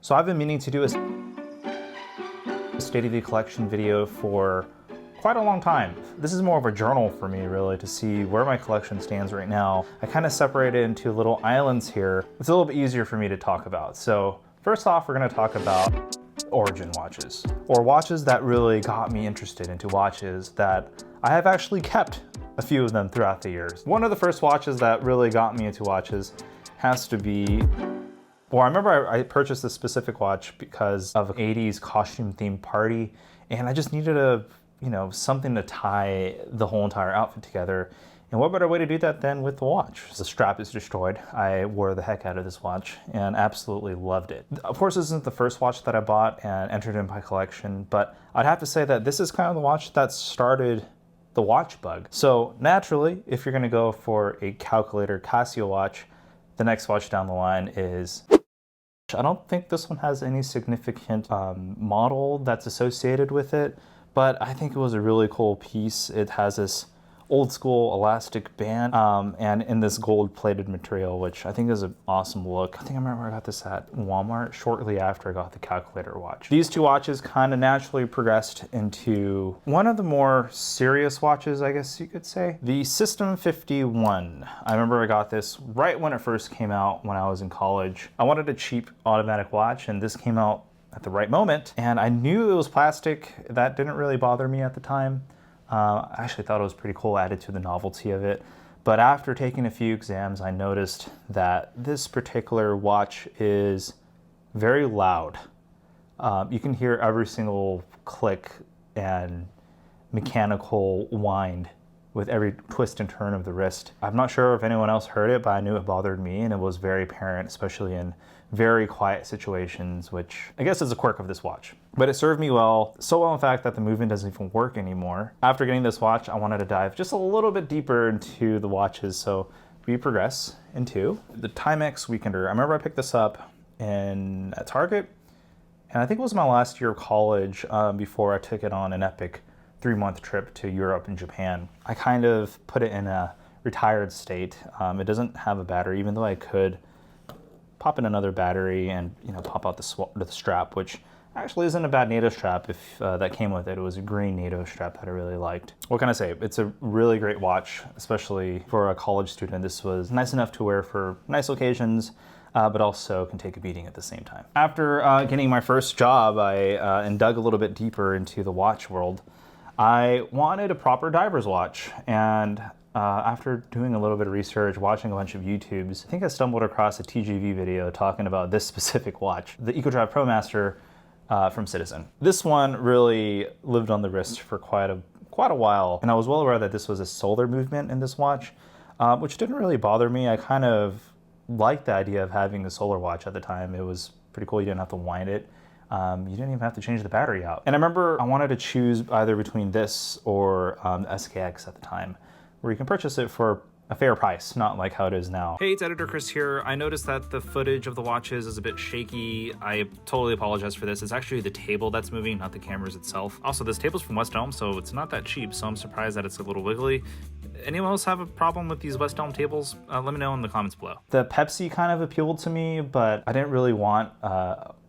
So I've been meaning to do a state of the collection video for quite a long time. This is more of a journal for me, really, to see where my collection stands right now. I kind of separate it into little islands here. It's a little bit easier for me to talk about. So first off, we're going to talk about origin watches, or watches that really got me interested into watches that I have actually kept a few of them throughout the years. One of the first watches that really got me into watches has to be, well, I remember I purchased this specific watch because of an 80s costume themed party, and I just needed something to tie the whole entire outfit together. And what better way to do that than with the watch? The strap is destroyed. I wore the heck out of this watch and absolutely loved it. Of course, this isn't the first watch that I bought and entered in my collection, but I'd have to say that this is kind of the watch that started the watch bug. So naturally, if you're gonna go for a calculator Casio watch, the next watch down the line is, I don't think this one has any significant model that's associated with it, but I think it was a really cool piece. It has this old school elastic band and in this gold plated material, which I think is an awesome look. I think I remember I got this at Walmart shortly after I got the calculator watch. These two watches kind of naturally progressed into one of the more serious watches, I guess you could say. The Sistem51. I remember I got this right when it first came out when I was in college. I wanted a cheap automatic watch, and this came out at the right moment, and I knew it was plastic. That didn't really bother me at the time. I actually thought it was pretty cool, added to the novelty of it. But after taking a few exams, I noticed that this particular watch is very loud. You can hear every single click and mechanical wind with every twist and turn of the wrist. I'm not sure if anyone else heard it, but I knew it bothered me, and it was very apparent, especially in very quiet situations, which I guess is a quirk of this watch. But it served me well, so well in fact that the movement doesn't even work anymore. After getting this watch, I wanted to dive just a little bit deeper into the watches, so we progress into the Timex Weekender. I remember I picked this up at Target, and I think it was my last year of college before I took it on an epic 3-month trip to Europe and Japan. I kind of put it in a retired state. It doesn't have a battery, even though I could pop in another battery and pop out the strap, which actually isn't a bad NATO strap if that came with it. It was a green NATO strap that I really liked. What can I say? It's a really great watch, especially for a college student. This was nice enough to wear for nice occasions, but also can take a beating at the same time. After getting my first job, and dug a little bit deeper into the watch world, I wanted a proper diver's watch, and after doing a little bit of research, watching a bunch of YouTubes, I think I stumbled across a TGV video talking about this specific watch, the EcoDrive Promaster from Citizen. This one really lived on the wrist for quite a while, and I was well aware that this was a solar movement in this watch, which didn't really bother me. I kind of liked the idea of having a solar watch at the time. It was pretty cool. You didn't have to wind it. You didn't even have to change the battery out. And I remember I wanted to choose either between this or SKX at the time, where you can purchase it for a fair price, not like how it is now. Hey, it's Editor Chris here. I noticed that the footage of the watches is a bit shaky. I totally apologize for this. It's actually the table that's moving, not the cameras itself. Also, this table's from West Elm, so it's not that cheap, so I'm surprised that it's a little wiggly. Anyone else have a problem with these West Elm tables? Let me know in the comments below. The Pepsi kind of appealed to me, but I didn't really want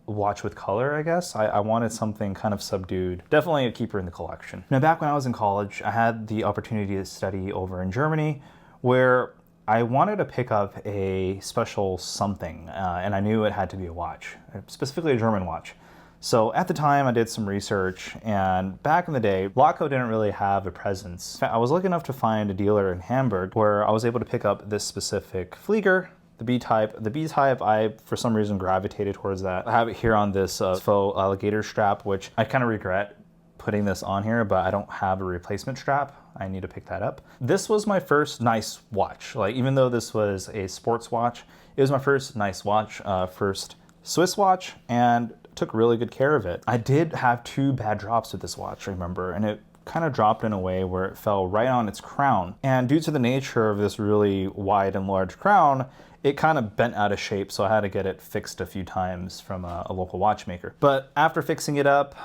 watch with color, I guess. I wanted something kind of subdued. Definitely a keeper in the collection. Now, back when I was in college, I had the opportunity to study over in Germany, where I wanted to pick up a special something, and I knew it had to be a watch, specifically a German watch. So at the time, I did some research, and back in the day, Laco didn't really have a presence. I was lucky enough to find a dealer in Hamburg where I was able to pick up this specific Flieger, the B-type. The B-type, I, for some reason, gravitated towards that. I have it here on this faux alligator strap, which I kind of regret putting this on here, but I don't have a replacement strap. I need to pick that up. This was my first nice watch. Like, even though this was a sports watch, it was my first nice watch, first Swiss watch, and took really good care of it. I did have 2 bad drops with this watch, I remember, and it kind of dropped in a way where it fell right on its crown. And due to the nature of this really wide and large crown, it kind of bent out of shape, so I had to get it fixed a few times from a local watchmaker. But after fixing it up,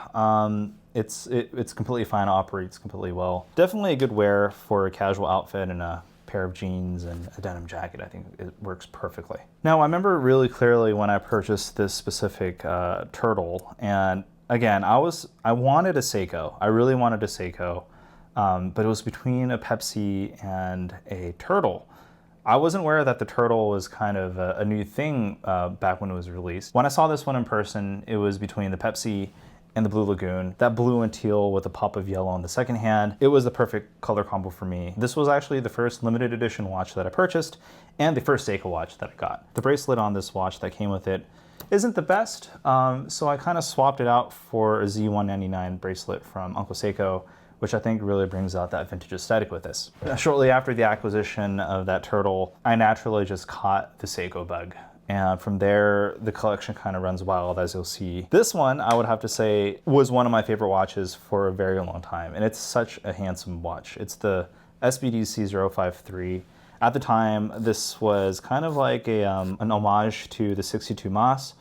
it's completely fine, operates completely well. Definitely a good wear for a casual outfit and a pair of jeans and a denim jacket. I think it works perfectly. Now, I remember really clearly when I purchased this specific turtle, and again, I wanted a Seiko. I really wanted a Seiko, but it was between a Pepsi and a turtle. I wasn't aware that the turtle was kind of a new thing back when it was released. When I saw this one in person, it was between the Pepsi and the Blue Lagoon. That blue and teal with a pop of yellow on the second hand. It was the perfect color combo for me. This was actually the first limited edition watch that I purchased and the first Seiko watch that I got. The bracelet on this watch that came with it isn't the best, so I kind of swapped it out for a Z199 bracelet from Uncle Seiko, which I think really brings out that vintage aesthetic with this. Shortly after the acquisition of that turtle, I naturally just caught the Seiko bug. And from there, the collection kind of runs wild, as you'll see. This one, I would have to say, was one of my favorite watches for a very long time. And it's such a handsome watch. It's the SBDC053. At the time, this was kind of like an homage to the 62 Mas.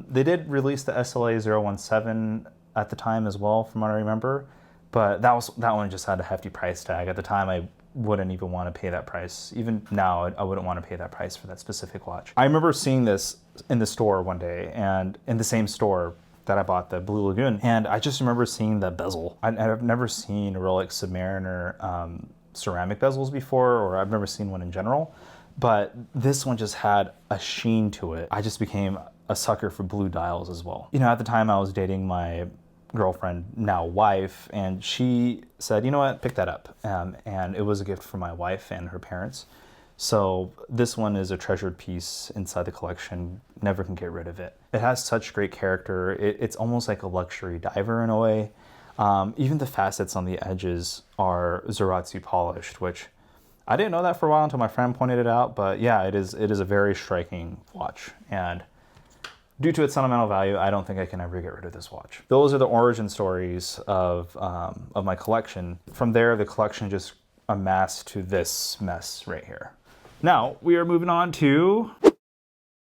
They did release the SLA017 at the time as well, from what I remember. But that one just had a hefty price tag. At the time, I wouldn't even want to pay that price. Even now, I wouldn't want to pay that price for that specific watch. I remember seeing this in the store one day, and in the same store that I bought the Blue Lagoon, and I just remember seeing the bezel. I've never seen a Rolex Submariner ceramic bezels before, or I've never seen one in general, but this one just had a sheen to it. I just became a sucker for blue dials as well. You know, at the time I was dating my girlfriend, now wife, and she said, you know what, pick that up. And it was a gift for my wife and her parents. So this one is a treasured piece inside the collection, never can get rid of it. It has such great character. It's almost like a luxury diver in a way. Even the facets on the edges are Zaratsu polished, which I didn't know that for a while until my friend pointed it out, but yeah, it is a very striking watch. And due to its sentimental value, I don't think I can ever get rid of this watch. Those are the origin stories of my collection. From there, the collection just amassed to this mess right here. Now, we are moving on to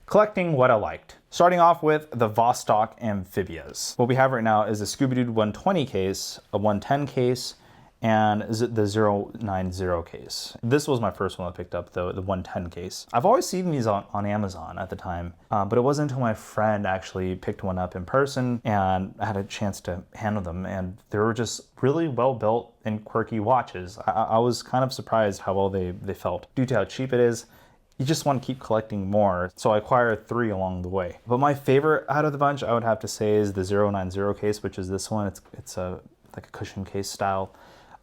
collecting what I liked. Starting off with the Vostok Amphibias. What we have right now is a Scooby-Doo 120 case, a 110 case, and the 090 case. This was my first one I picked up, though, the 110 case. I've always seen these on Amazon at the time, but it wasn't until my friend actually picked one up in person and I had a chance to handle them, and they were just really well built and quirky watches. I was kind of surprised how well they felt. Due to how cheap it is, you just want to keep collecting more, so I acquired 3 along the way. But my favorite out of the bunch, I would have to say, is the 090 case, which is this one. It's like a cushion case style.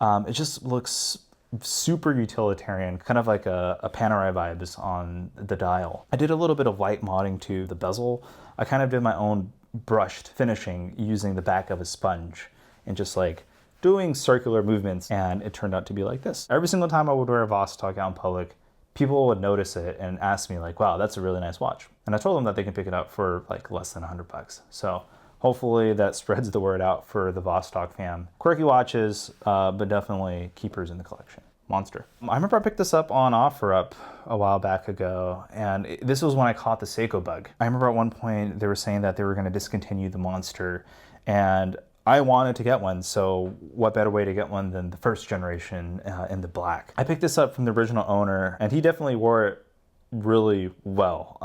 It just looks super utilitarian, kind of like a Panerai vibes on the dial. I did a little bit of light modding to the bezel. I kind of did my own brushed finishing using the back of a sponge and just like doing circular movements, and it turned out to be like this. Every single time I would wear a Vostok out in public, people would notice it and ask me like, wow, that's a really nice watch. And I told them that they can pick it up for like less than $100. So hopefully that spreads the word out for the Vostok fam. Quirky watches, but definitely keepers in the collection. Monster. I remember I picked this up on OfferUp a while back ago, and this was when I caught the Seiko bug. I remember at one point they were saying that they were going to discontinue the Monster, and I wanted to get one, so what better way to get one than the first generation in the black. I picked this up from the original owner, and he definitely wore it really well.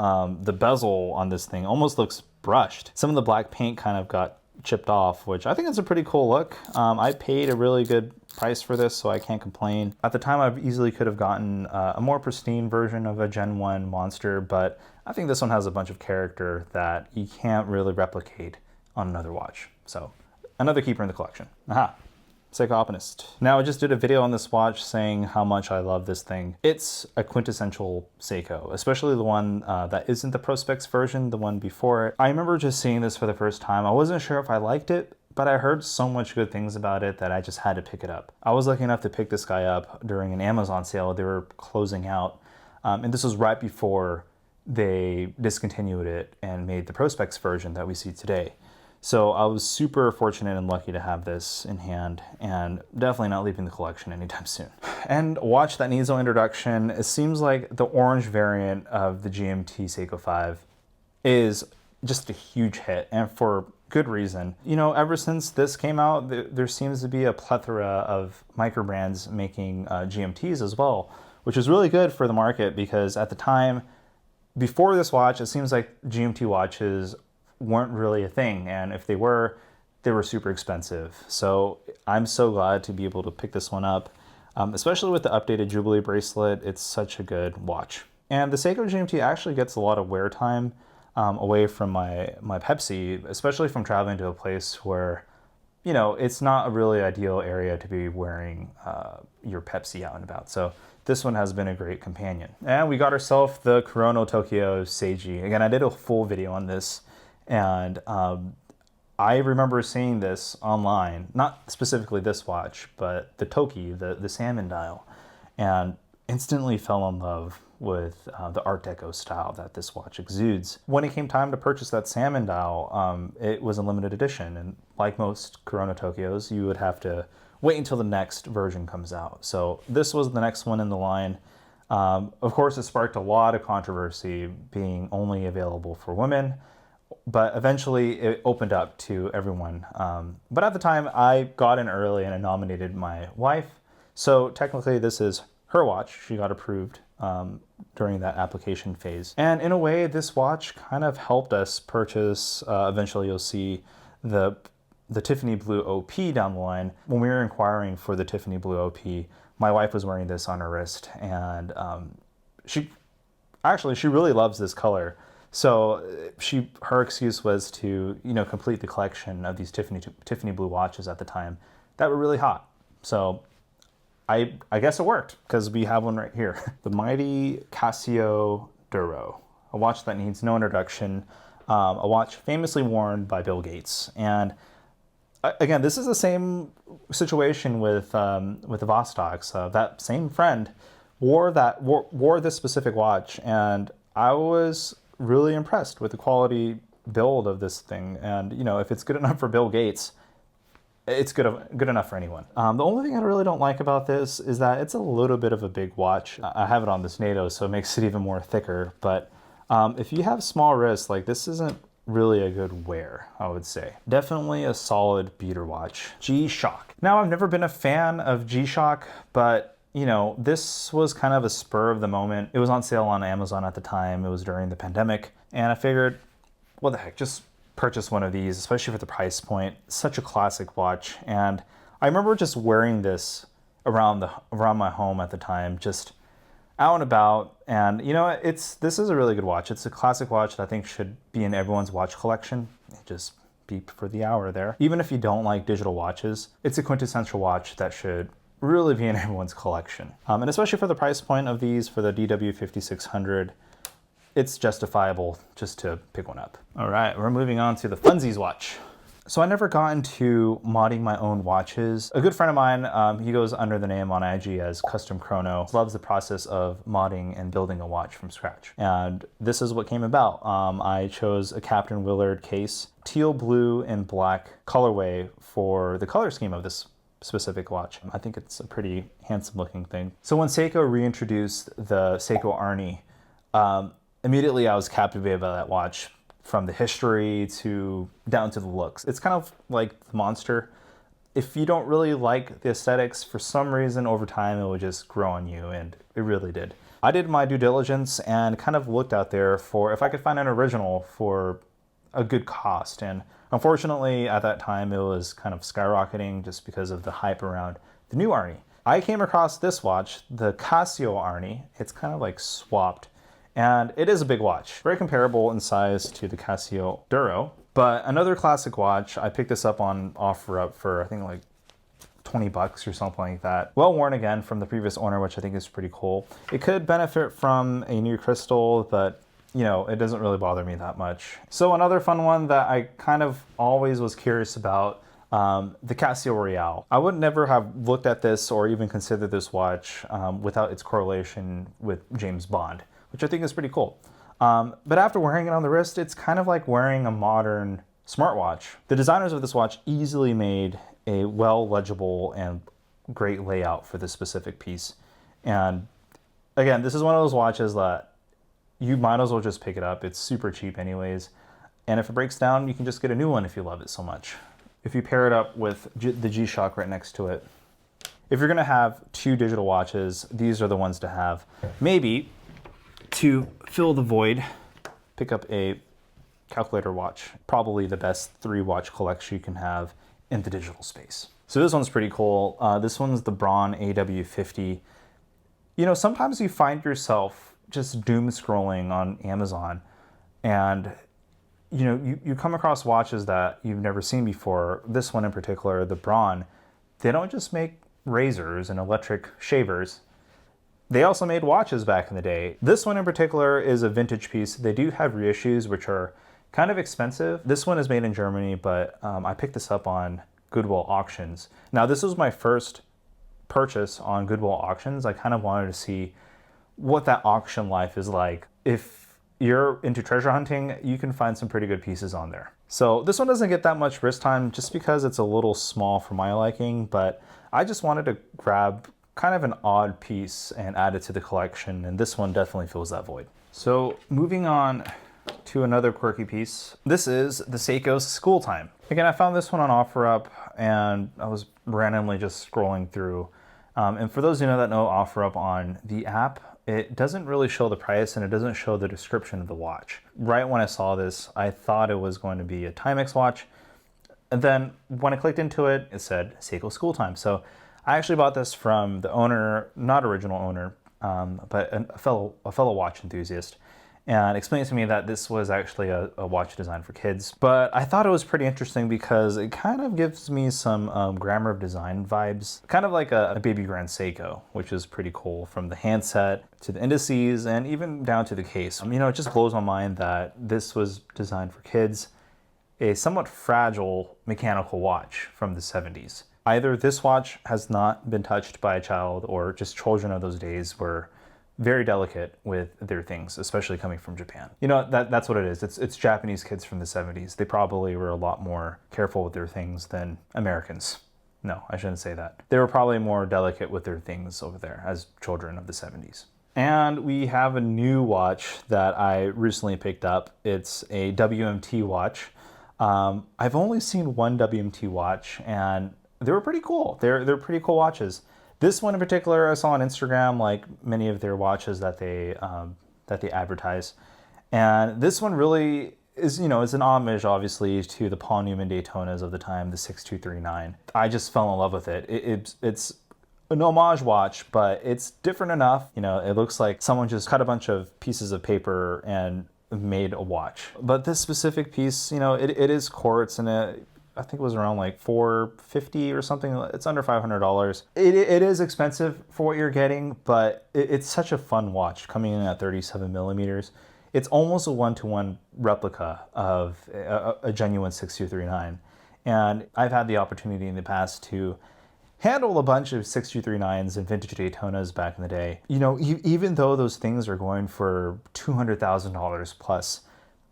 The bezel on this thing almost looks brushed. Some of the black paint kind of got chipped off, which I think is a pretty cool look. I paid a really good price for this, so I can't complain. At the time, I easily could have gotten a more pristine version of a Gen 1 Monster, but I think this one has a bunch of character that you can't really replicate on another watch. So another keeper in the collection. Aha. Seiko Alpinist. Now, I just did a video on this watch saying how much I love this thing. It's a quintessential Seiko, especially the one that isn't the Prospex version, the one before it. I remember just seeing this for the first time. I wasn't sure if I liked it, but I heard so much good things about it that I just had to pick it up. I was lucky enough to pick this guy up during an Amazon sale. They were closing out, and this was right before they discontinued it and made the Prospex version that we see today. So I was super fortunate and lucky to have this in hand, and definitely not leaving the collection anytime soon. And watch that needs no introduction. It seems like the orange variant of the GMT Seiko 5 is just a huge hit, and for good reason. You know, ever since this came out, there seems to be a plethora of micro brands making GMTs as well, which is really good for the market because at the time, before this watch, it seems like GMT watches weren't really a thing. And if they were super expensive. So I'm so glad to be able to pick this one up, especially with the updated Jubilee bracelet. It's such a good watch. And the Seiko GMT actually gets a lot of wear time away from my Pepsi, especially from traveling to a place where, you know, it's not a really ideal area to be wearing your Pepsi out and about. So this one has been a great companion. And we got ourselves the Kurono Tokyo Seiji. Again, I did a full video on this, and I remember seeing this online, not specifically this watch, but the Toki, the salmon dial, and instantly fell in love with the Art Deco style that this watch exudes. When it came time to purchase that salmon dial, it was a limited edition, and like most Kurono Tokyos, you would have to wait until the next version comes out. So this was the next one in the line. Of course, it sparked a lot of controversy being only available for women, but eventually it opened up to everyone. But at the time, I got in early and I nominated my wife. So technically this is her watch. She got approved during that application phase. And in a way, this watch kind of helped us purchase, eventually you'll see the Tiffany Blue OP down the line. When we were inquiring for the Tiffany Blue OP, my wife was wearing this on her wrist, and she really loves this color. So her excuse was to, you know, complete the collection of these Tiffany Blue watches at the time that were really hot. So I guess it worked because we have one right here. The mighty Casio Duro, a watch that needs no introduction, a watch famously worn by Bill Gates. And again, this is the same situation with the Vostoks. That same friend wore this specific watch, and I was really impressed with the quality build of this thing. And you know, if it's good enough for Bill Gates, it's good enough for anyone. The only thing I really don't like about this is that it's a little bit of a big watch. I have it on this NATO, so it makes it even more thicker. But if you have small wrists, like this isn't really a good wear, I would say. Definitely a solid beater watch. G-Shock. Now, I've never been a fan of G-Shock, but you know, this was kind of a spur of the moment. It was on sale on Amazon at the time. It was during the pandemic, and I figured, what the heck, just purchase one of these, especially for the price point. Such a classic watch. And I remember just wearing this around my home at the time, just out and about. And you know, this is a really good watch. It's a classic watch that I think should be in everyone's watch collection. It just beeped for the hour there. Even if you don't like digital watches, it's a quintessential watch that should really be in everyone's collection. And especially for the price point of these, for the DW5600, it's justifiable just to pick one up. All right, we're moving on to the Funsies watch. So I never got into modding my own watches. A good friend of mine, he goes under the name on IG as Custom Chrono, loves the process of modding and building a watch from scratch. And this is what came about. I chose a Captain Willard case, teal, blue, and black colorway for the color scheme of this specific watch. I think it's a pretty handsome looking thing. So when Seiko reintroduced the Seiko Arnie, immediately I was captivated by that watch, from the history to down to the looks. It's kind of like the Monster. If you don't really like the aesthetics, for some reason over time it would just grow on you, and it really did. I did my due diligence and kind of looked out there for if I could find an original for a good cost, and unfortunately at that time it was kind of skyrocketing just because of the hype around the new Arnie. I came across this watch, the Casio Arnie. It's kind of like swapped, and it is a big watch, very comparable in size to the Casio Duro, but another classic watch. I picked this up on OfferUp for I think like 20 bucks or something like that. Well worn again from the previous owner, which I think is pretty cool. It could benefit from a new crystal, but you know, it doesn't really bother me that much. So another fun one that I kind of always was curious about, the Casio Royale. I would never have looked at this or even considered this watch without its correlation with James Bond, which I think is pretty cool. But after wearing it on the wrist, it's kind of like wearing a modern smartwatch. The designers of this watch easily made a well-legible and great layout for this specific piece. And again, this is one of those watches that you might as well just pick it up. It's super cheap anyways. And if it breaks down, you can just get a new one if you love it so much. If you pair it up with the G-Shock right next to it, If you're gonna have two digital watches, these are the ones to have. Maybe to fill the void, pick up a calculator watch. Probably the best 3-watch collection you can have in the digital space. So this one's pretty cool. This one's the Braun AW50. You know, sometimes you find yourself just doom scrolling on Amazon and you know, you come across watches that you've never seen before. This one in particular, the Braun, they don't just make razors and electric shavers. They also made watches back in the day. This one in particular is a vintage piece. They do have reissues, which are kind of expensive. This one is made in Germany, but I picked this up on Goodwill auctions. Now, this was my first purchase on Goodwill auctions. I kind of wanted to see what that auction life is like. If you're into treasure hunting, you can find some pretty good pieces on there. So this one doesn't get that much wrist time just because it's a little small for my liking, but I just wanted to grab kind of an odd piece and add it to the collection, and this one definitely fills that void. So moving on to another quirky piece. This is the Seiko School Time. Again, I found this one on OfferUp and I was randomly just scrolling through. And for those who know OfferUp on the app, it doesn't really show the price and it doesn't show the description of the watch. Right when I saw this, I thought it was going to be a Timex watch. And then when I clicked into it, it said Seiko School Time. So I actually bought this from the owner, not original owner, but a fellow watch enthusiast, and explained to me that this was actually a watch designed for kids. But I thought it was pretty interesting because it kind of gives me some Grammar of Design vibes, kind of like a baby grand Seiko, which is pretty cool, from the handset to the indices and even down to the case. You know, it just blows my mind that this was designed for kids, a somewhat fragile mechanical watch from the 70s. Either this watch has not been touched by a child, or just children of those days were very delicate with their things, especially coming from Japan. You know, that's what it is. It's Japanese kids from the 70s. They probably were a lot more careful with their things than Americans. No, I shouldn't say that. They were probably more delicate with their things over there as children of the 70s. And we have a new watch that I recently picked up. It's a WMT watch. I've only seen one WMT watch and they were pretty cool. They're pretty cool watches. This one in particular, I saw on Instagram, like many of their watches that they advertise, and this one really is, you know, it's an homage, obviously, to the Paul Newman Daytonas of the time, the 6239. I just fell in love with it. It's an homage watch, but it's different enough. You know, it looks like someone just cut a bunch of pieces of paper and made a watch. But this specific piece, you know, it is quartz, and I think it was around like $450 or something. It's under $500. It is expensive for what you're getting, but it's such a fun watch, coming in at 37 millimeters. It's almost a one-to-one replica of a genuine 6239. And I've had the opportunity in the past to handle a bunch of 6239s and vintage Daytonas back in the day. You know, even though those things are going for $200,000 plus,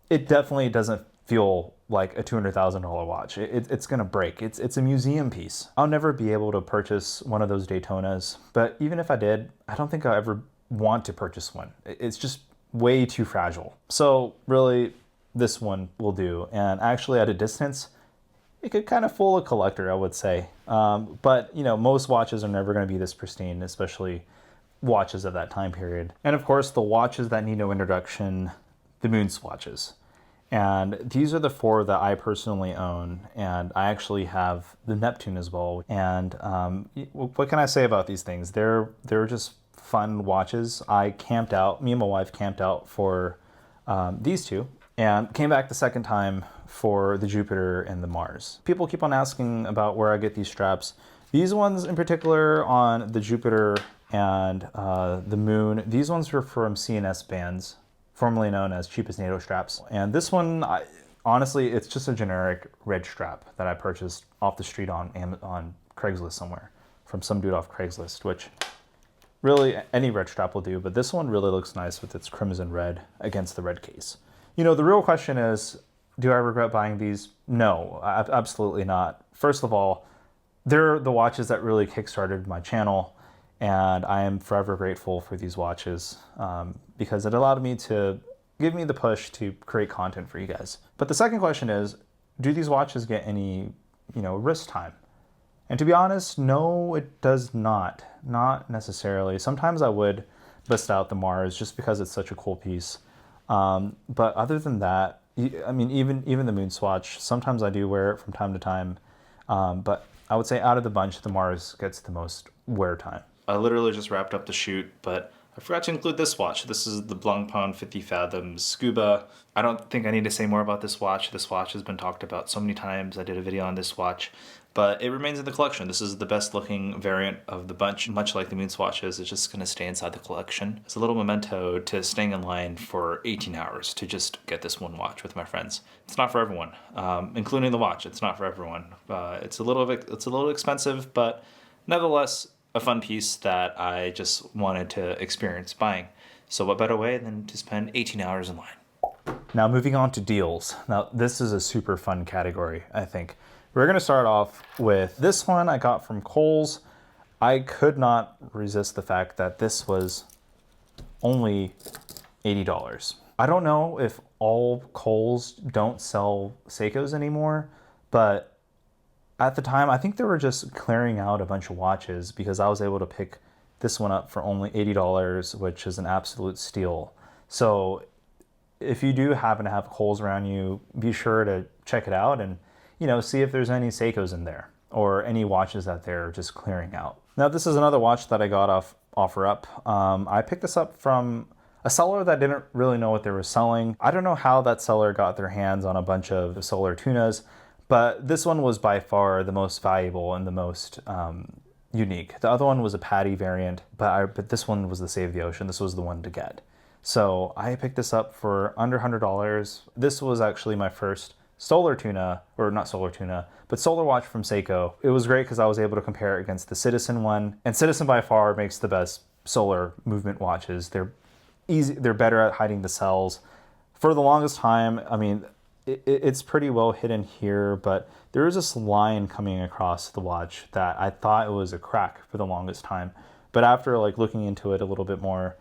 it definitely doesn't feel like a $200,000 watch. It's gonna break. It's a museum piece. I'll never be able to purchase one of those Daytonas, but even if I did, I don't think I'll ever want to purchase one. It's just way too fragile. So really, this one will do. And actually, at a distance, it could kind of fool a collector, I would say. But you know, most watches are never going to be this pristine, especially watches of that time period. And of course, the watches that need no introduction, the MoonSwatches. And these are the 4 that I personally own, and I actually have the Neptune as well. And what can I say about these things? They're just fun watches. I camped out, me and my wife camped out for these 2, and came back the second time for the Jupiter and the Mars. People keep on asking about where I get these straps. These ones in particular on the Jupiter and the Moon, these ones are from C&S bands, formerly known as cheapest NATO straps. And this one, honestly, it's just a generic red strap that I purchased off the street on Craigslist somewhere, from some dude off Craigslist, which really any red strap will do, but this one really looks nice with its crimson red against the red case. You know, the real question is, do I regret buying these? No, absolutely not. First of all, they're the watches that really kickstarted my channel, and I am forever grateful for these watches because it allowed me to give me the push to create content for you guys. But the second question is, do these watches get any, you know, wrist time? And to be honest, no, it does not. Not necessarily. Sometimes I would bust out the Mars just because it's such a cool piece. But other than that, I mean, even the MoonSwatch, sometimes I do wear it from time to time. But I would say out of the bunch, the Mars gets the most wear time. I literally just wrapped up the shoot, but I forgot to include this watch. This is the Blancpain 50 Fathoms Scuba. I don't think I need to say more about this watch. This watch has been talked about so many times. I did a video on this watch, but it remains in the collection. This is the best looking variant of the bunch, much like the MoonSwatches. It's just gonna stay inside the collection. It's a little memento to staying in line for 18 hours to just get this one watch with my friends. It's not for everyone, including the watch. It's not for everyone. It's a little expensive, but nevertheless, a fun piece that I just wanted to experience buying. So what better way than to spend 18 hours in line? Now moving on to deals. Now this is a super fun category, I think. We're gonna start off with this one I got from Kohl's. I could not resist the fact that this was only $80. I don't know if all Kohl's don't sell Seikos anymore, but at the time, I think they were just clearing out a bunch of watches because I was able to pick this one up for only $80, which is an absolute steal. So if you do happen to have Kohl's around you, be sure to check it out and, you know, see if there's any Seikos in there or any watches that they're just clearing out. Now, this is another watch that I got off OfferUp. I picked this up from a seller that didn't really know what they were selling. I don't know how that seller got their hands on a bunch of solar tunas, but this one was by far the most valuable and the most unique. The other one was a Patty variant, but this one was the Save the Ocean. This was the one to get. So I picked this up for under $100. This was actually my first solar tuna, or not solar tuna, but solar watch from Seiko. It was great because I was able to compare it against the Citizen one. And Citizen by far makes the best solar movement watches. They're easy, they're better at hiding the cells. For the longest time, I mean, it's pretty well hidden here, but there is this line coming across the watch that I thought it was a crack for the longest time. But after like looking into it a little bit more,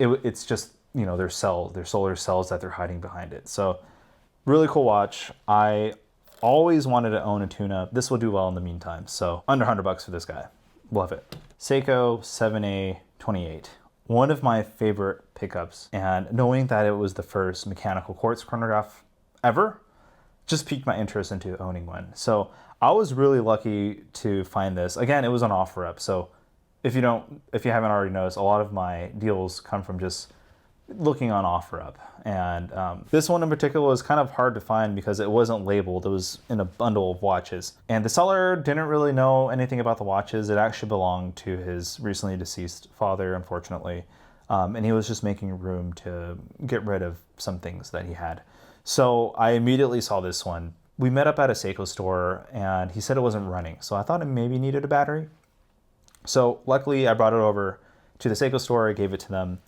it's just, you know, their solar cells that they're hiding behind it. So really cool watch. I always wanted to own a tuna. This will do well in the meantime. So under $100 for this guy. Love it. Seiko 7A28. One of my favorite pickups, and knowing that it was the first mechanical quartz chronograph ever just piqued my interest into owning one. So I was really lucky to find this. Again, it was on OfferUp. So if you haven't already noticed, a lot of my deals come from just looking on OfferUp. And this one in particular was kind of hard to find because it wasn't labeled. It was in a bundle of watches. And the seller didn't really know anything about the watches. It actually belonged to his recently deceased father, unfortunately. And he was just making room to get rid of some things that he had. So I immediately saw this one. We met up at a Seiko store and he said it wasn't running. So I thought it maybe needed a battery. So luckily I brought it over to the Seiko store, I gave it to them,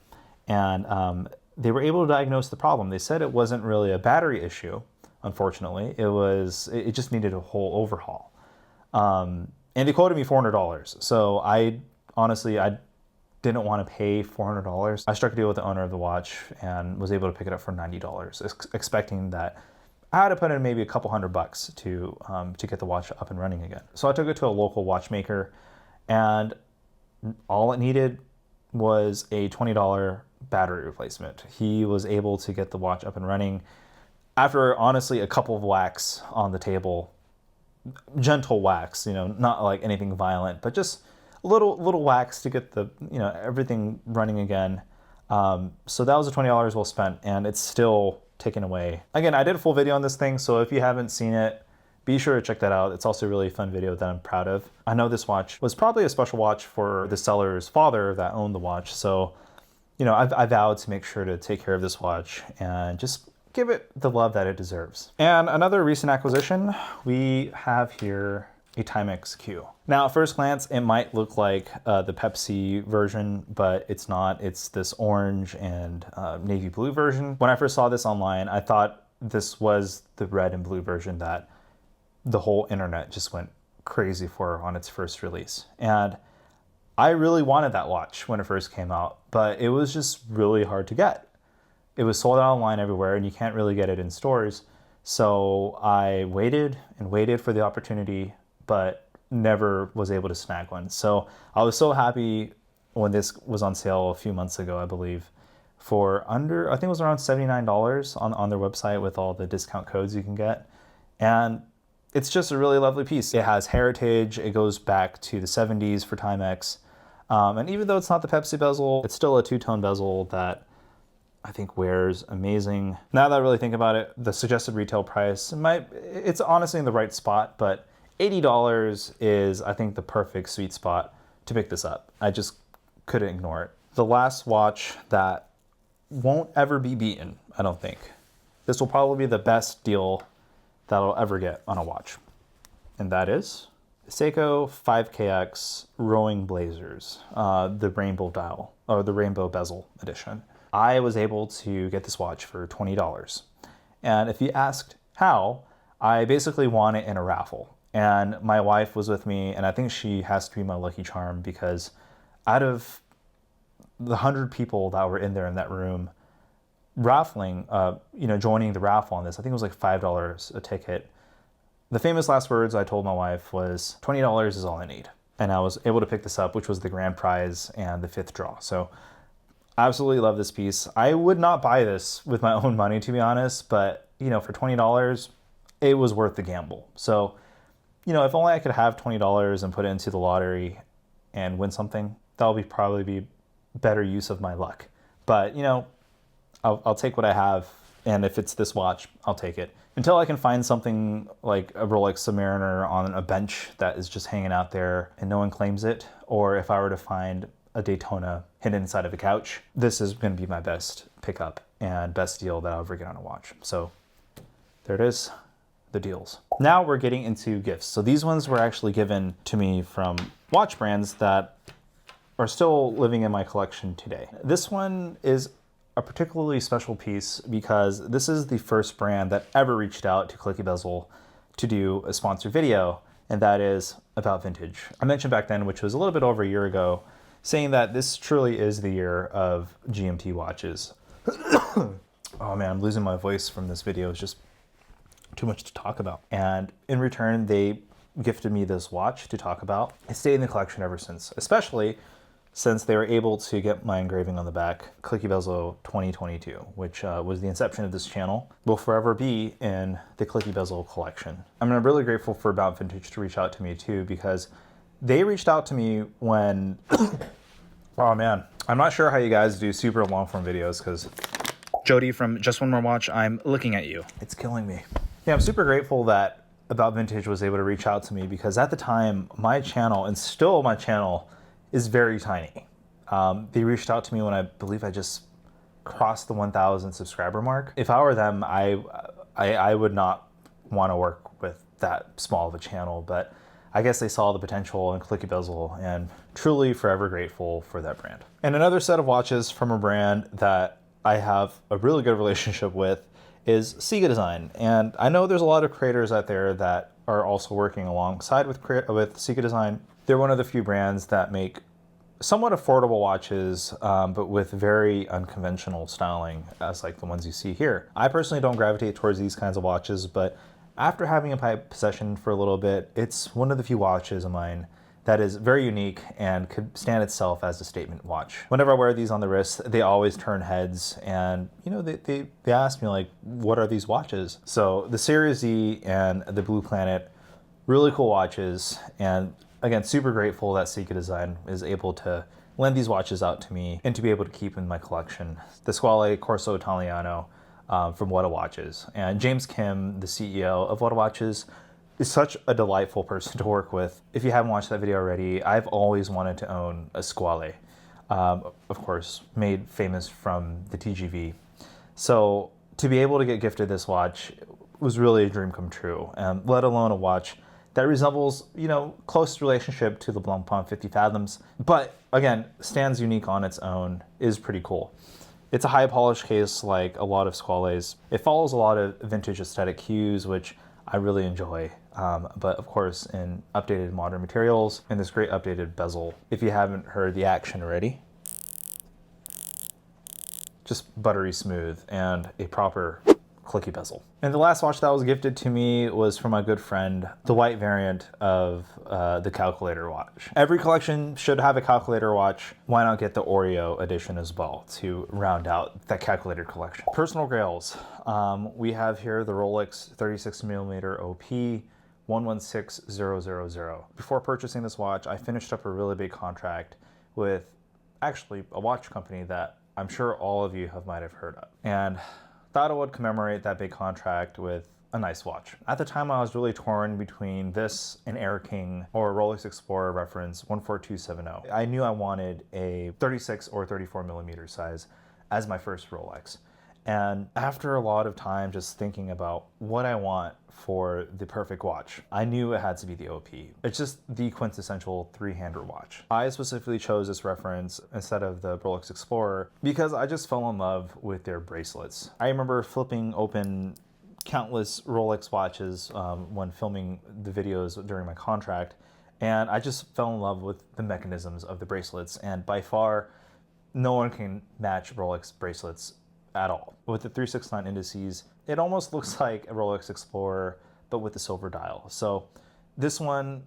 and they were able to diagnose the problem. They said it wasn't really a battery issue, unfortunately. It just needed a whole overhaul. And they quoted me $400. So I didn't want to pay $400. I struck a deal with the owner of the watch and was able to pick it up for $90, expecting that I had to put in maybe a couple $100 to get the watch up and running again. So I took it to a local watchmaker, and all it needed was a $20 battery replacement. He was able to get the watch up and running after honestly a couple of whacks on the table, gentle whacks, you know, not like anything violent, but just little whacks to get the, you know, everything running again. So that was a $20 well spent, and it's still taken away. Again, I did a full video on this thing, so if you haven't seen it, be sure to check that out. It's also a really fun video that I'm proud of. I know this watch was probably a special watch for the seller's father that owned the watch, so, you know, I vowed to make sure to take care of this watch and just give it the love that it deserves. And another recent acquisition, we have here a Timex Q. Now, at first glance, it might look like the Pepsi version, but it's not. It's this orange and navy blue version. When I first saw this online, I thought this was the red and blue version that the whole internet just went crazy for on its first release. And I really wanted that watch when it first came out, but it was just really hard to get. It was sold out online everywhere, and you can't really get it in stores. So I waited and waited for the opportunity, but never was able to snag one. So I was so happy when this was on sale a few months ago, I believe, for under, I think it was around $79 on their website with all the discount codes you can get. And it's just a really lovely piece. It has heritage. It goes back to the 70s for Timex. And even though it's not the Pepsi bezel, it's still a two-tone bezel that I think wears amazing. Now that I really think about it, the suggested retail price, it's honestly in the right spot, but $80 is, I think, the perfect sweet spot to pick this up. I just couldn't ignore it. The last watch that won't ever be beaten, I don't think. This will probably be the best deal that I'll ever get on a watch. And that is the Seiko 5KX Rowing Blazers, the rainbow dial, or the rainbow bezel edition. I was able to get this watch for $20. And if you asked how, I basically won it in a raffle. And my wife was with me, and I think she has to be my lucky charm because out of the 100 people that were in there in that room raffling, joining the raffle on this, I think it was like $5 a ticket. The famous last words I told my wife was, $20 is all I need. And I was able to pick this up, which was the grand prize and the 5th draw. So I absolutely love this piece. I would not buy this with my own money, to be honest, but for $20, it was worth the gamble. So, if only I could have $20 and put it into the lottery and win something, that would probably be better use of my luck. But, I'll take what I have, and if it's this watch, I'll take it. Until I can find something like a Rolex Submariner on a bench that is just hanging out there and no one claims it, or if I were to find a Daytona hidden inside of a couch, this is going to be my best pickup and best deal that I'll ever get on a watch. So there it is, the deals. Now we're getting into gifts. So these ones were actually given to me from watch brands that are still living in my collection today. This one is a particularly special piece because this is the first brand that ever reached out to Clicky Bezel to do a sponsored video, and that is about vintage. I mentioned back then, which was a little bit over a year ago, saying that this truly is the year of GMT watches. Oh man, I'm losing my voice from this video. It's just too much to talk about. And in return, they gifted me this watch to talk about. It stayed in the collection ever since, especially since they were able to get my engraving on the back, Clicky Bezel 2022, which was the inception of this channel, will forever be in the Clicky Bezel collection. I'm really grateful for About Vintage to reach out to me too, because they reached out to me when, oh man, I'm not sure how you guys do super long form videos because Jody from Just One More Watch, I'm looking at you. It's killing me. Yeah, I'm super grateful that About Vintage was able to reach out to me because at the time, my channel, and still my channel, is very tiny. They reached out to me when I believe I just crossed the 1,000 subscriber mark. If I were them, I would not want to work with that small of a channel, but I guess they saw the potential in Clicky Bezel and truly forever grateful for that brand. And another set of watches from a brand that I have a really good relationship with is Seiko Design. And I know there's a lot of creators out there that are also working alongside with Seiko Design. They're one of the few brands that make somewhat affordable watches, but with very unconventional styling, as like the ones you see here. I personally don't gravitate towards these kinds of watches, but after having in my possession for a little bit, it's one of the few watches of mine that is very unique and could stand itself as a statement watch. Whenever I wear these on the wrist, they always turn heads, and they ask me like, what are these watches? So the Series Z and the Blue Planet, really cool watches, and again, super grateful that Seiko Design is able to lend these watches out to me and to be able to keep in my collection. The Squale Corso Italiano from What A Watches. And James Kim, the CEO of What A Watches, is such a delightful person to work with. If you haven't watched that video already, I've always wanted to own a Squale. Of course, made famous from the TGV. So to be able to get gifted this watch was really a dream come true, let alone a watch that resembles, close relationship to the Blancpain 50 Fathoms, but again, stands unique on its own, is pretty cool. It's a high polish case like a lot of Squales. It follows a lot of vintage aesthetic cues, which I really enjoy, but of course in updated modern materials and this great updated bezel. If you haven't heard the action already, just buttery smooth and a proper clicky bezel. And the last watch that was gifted to me was from my good friend, the white variant of the calculator watch. Every collection should have a calculator watch. Why not get the Oreo edition as well to round out that calculator collection? Personal grails. We have here the Rolex 36mm OP 116000. Before purchasing this watch, I finished up a really big contract with actually a watch company that I'm sure all of you might have heard of. And thought I would commemorate that big contract with a nice watch. At the time, I was really torn between this and Air King or Rolex Explorer reference 14270. I knew I wanted a 36 or 34mm size as my first Rolex. And after a lot of time just thinking about what I want for the perfect watch, I knew it had to be the OP. It's just the quintessential three-hander watch. I specifically chose this reference instead of the Rolex Explorer because I just fell in love with their bracelets. I remember flipping open countless Rolex watches when filming the videos during my contract, and I just fell in love with the mechanisms of the bracelets, and by far, no one can match Rolex bracelets at all. With the 369 indices, it almost looks like a Rolex Explorer, but with the silver dial. So this one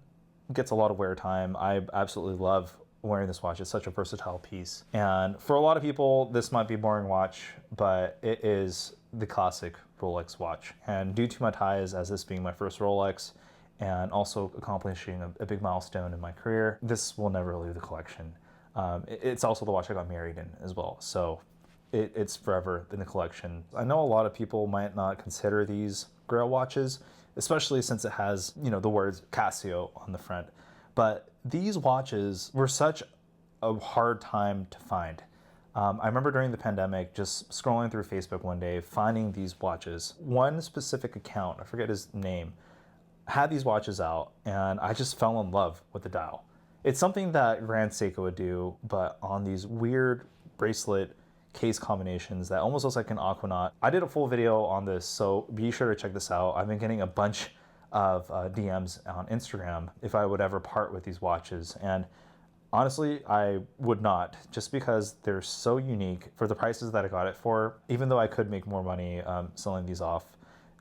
gets a lot of wear time. I absolutely love wearing this watch. It's such a versatile piece. And for a lot of people, this might be a boring watch, but it is the classic Rolex watch. And due to my ties as this being my first Rolex and also accomplishing a big milestone in my career, this will never leave the collection. It's also the watch I got married in as well. So it's forever in the collection. I know a lot of people might not consider these Grail watches, especially since it has, you know, the words Casio on the front. But these watches were such a hard time to find. I remember during the pandemic, just scrolling through Facebook one day, finding these watches. One specific account, I forget his name, had these watches out, and I just fell in love with the dial. It's something that Grand Seiko would do, but on these weird bracelet case combinations that almost looks like an Aquanaut. I did a full video on this, so be sure to check this out. I've been getting a bunch of DMs on Instagram if I would ever part with these watches, and honestly, I would not, just because they're so unique for the prices that I got it for. Even though I could make more money selling these off,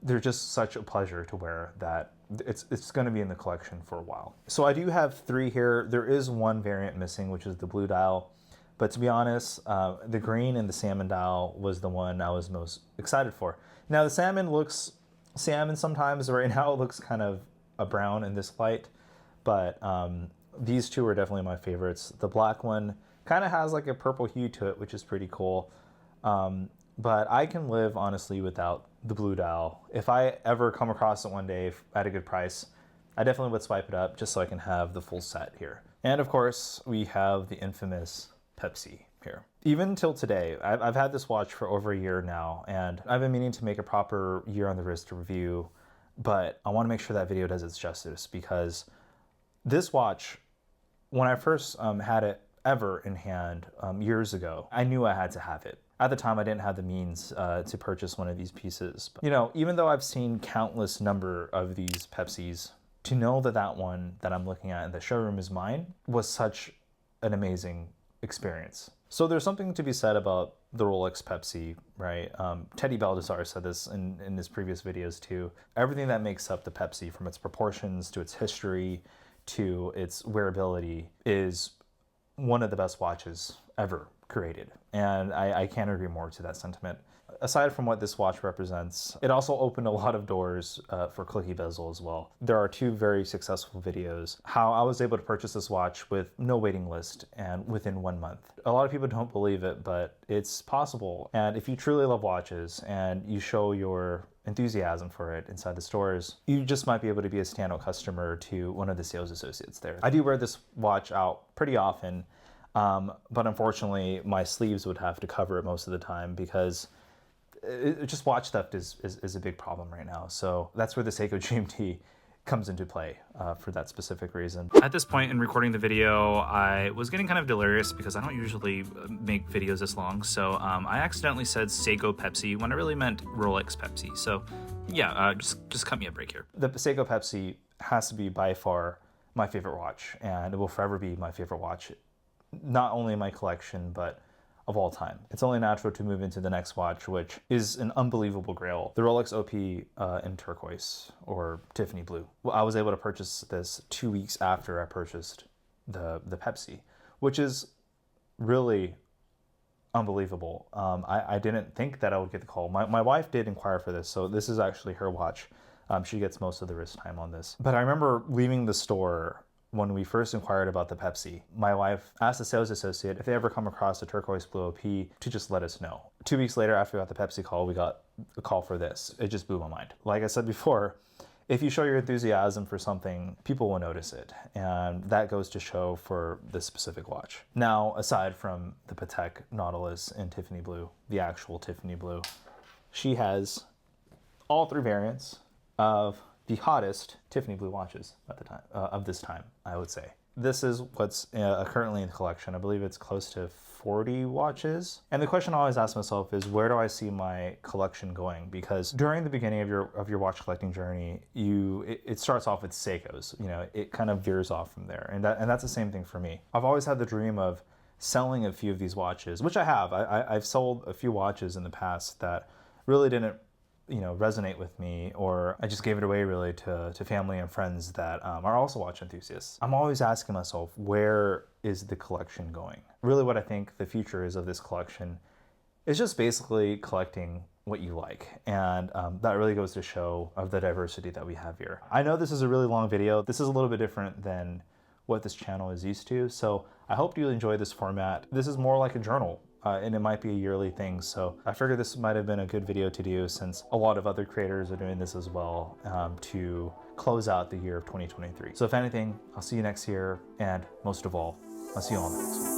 they're just such a pleasure to wear that it's going to be in the collection for a while. So I do have three here. There is one variant missing, which is the blue dial. But to be honest, the green and the salmon dial was the one I was most excited for. Now the salmon looks salmon sometimes. Right now it looks kind of a brown in this light, but these two are definitely my favorites. The black one kind of has like a purple hue to it, which is pretty cool. But I can live honestly without the blue dial. If I ever come across it one day at a good price, I definitely would swipe it up just so I can have the full set here. And of course, we have the infamous Pepsi here. Even till today, I've had this watch for over a year now, and I've been meaning to make a proper year on the wrist review, but I want to make sure that video does its justice, because this watch, when I first had it ever in hand years ago, I knew I had to have it. At the time, I didn't have the means to purchase one of these pieces. But, you know, even though I've seen countless number of these Pepsis, to know that that one that I'm looking at in the showroom is mine was such an amazing experience. So there's something to be said about the Rolex Pepsi, right? Teddy Baldessar said this in his previous videos too. Everything that makes up the Pepsi, from its proportions to its history to its wearability, is one of the best watches ever created. And I can't agree more to that sentiment. Aside from what this watch represents, it also opened a lot of doors for clicky bezel as well. There are two very successful videos how I was able to purchase this watch with no waiting list and within 1 month. A lot of people don't believe it, but it's possible. And if you truly love watches and you show your enthusiasm for it inside the stores, you just might be able to be a standout customer to one of the sales associates there. I do wear this watch out pretty often, but unfortunately my sleeves would have to cover it most of the time because just watch theft is a big problem right now. So that's where the Seiko GMT comes into play for that specific reason. At this point in recording the video, I was getting kind of delirious because I don't usually make videos this long. So I accidentally said Seiko Pepsi when I really meant Rolex Pepsi. So yeah, just cut me a break here. The Seiko Pepsi has to be by far my favorite watch, and it will forever be my favorite watch, not only in my collection, but of all time. It's only natural to move into the next watch, which is an unbelievable grail. The Rolex OP in turquoise or Tiffany blue. Well, I was able to purchase this 2 weeks after I purchased the Pepsi, which is really unbelievable. I didn't think that I would get the call. My wife did inquire for this, so this is actually her watch. She gets most of the wrist time on this. But I remember leaving the store when we first inquired about the Pepsi. My wife asked the sales associate if they ever come across a turquoise blue OP to just let us know. 2 weeks later, after we got the Pepsi call, we got a call for this. It just blew my mind. Like I said before, if you show your enthusiasm for something, people will notice it. And that goes to show for this specific watch. Now, aside from the Patek Nautilus in Tiffany blue, the actual Tiffany blue, she has all 3 variants of the hottest Tiffany blue watches at the time, of this time, I would say. This is what's currently in the collection. I believe it's close to 40 watches. And the question I always ask myself is, where do I see my collection going? Because during the beginning of your watch collecting journey, it starts off with Seikos. You know, it kind of veers off from there, and that's the same thing for me. I've always had the dream of selling a few of these watches, which I have. I've sold a few watches in the past that really didn't, you know, resonate with me, or I just gave it away really to family and friends that are also watch enthusiasts. I'm always asking myself, where is the collection going? Really what I think the future is of this collection is just basically collecting what you like. And that really goes to show of the diversity that we have here. I know this is a really long video. This is a little bit different than what this channel is used to. So I hope you enjoy this format. This is more like a journal. And it might be a yearly thing. So I figured this might have been a good video to do, since a lot of other creators are doing this as well, to close out the year of 2023. So if anything, I'll see you next year. And most of all, I'll see you on the next one.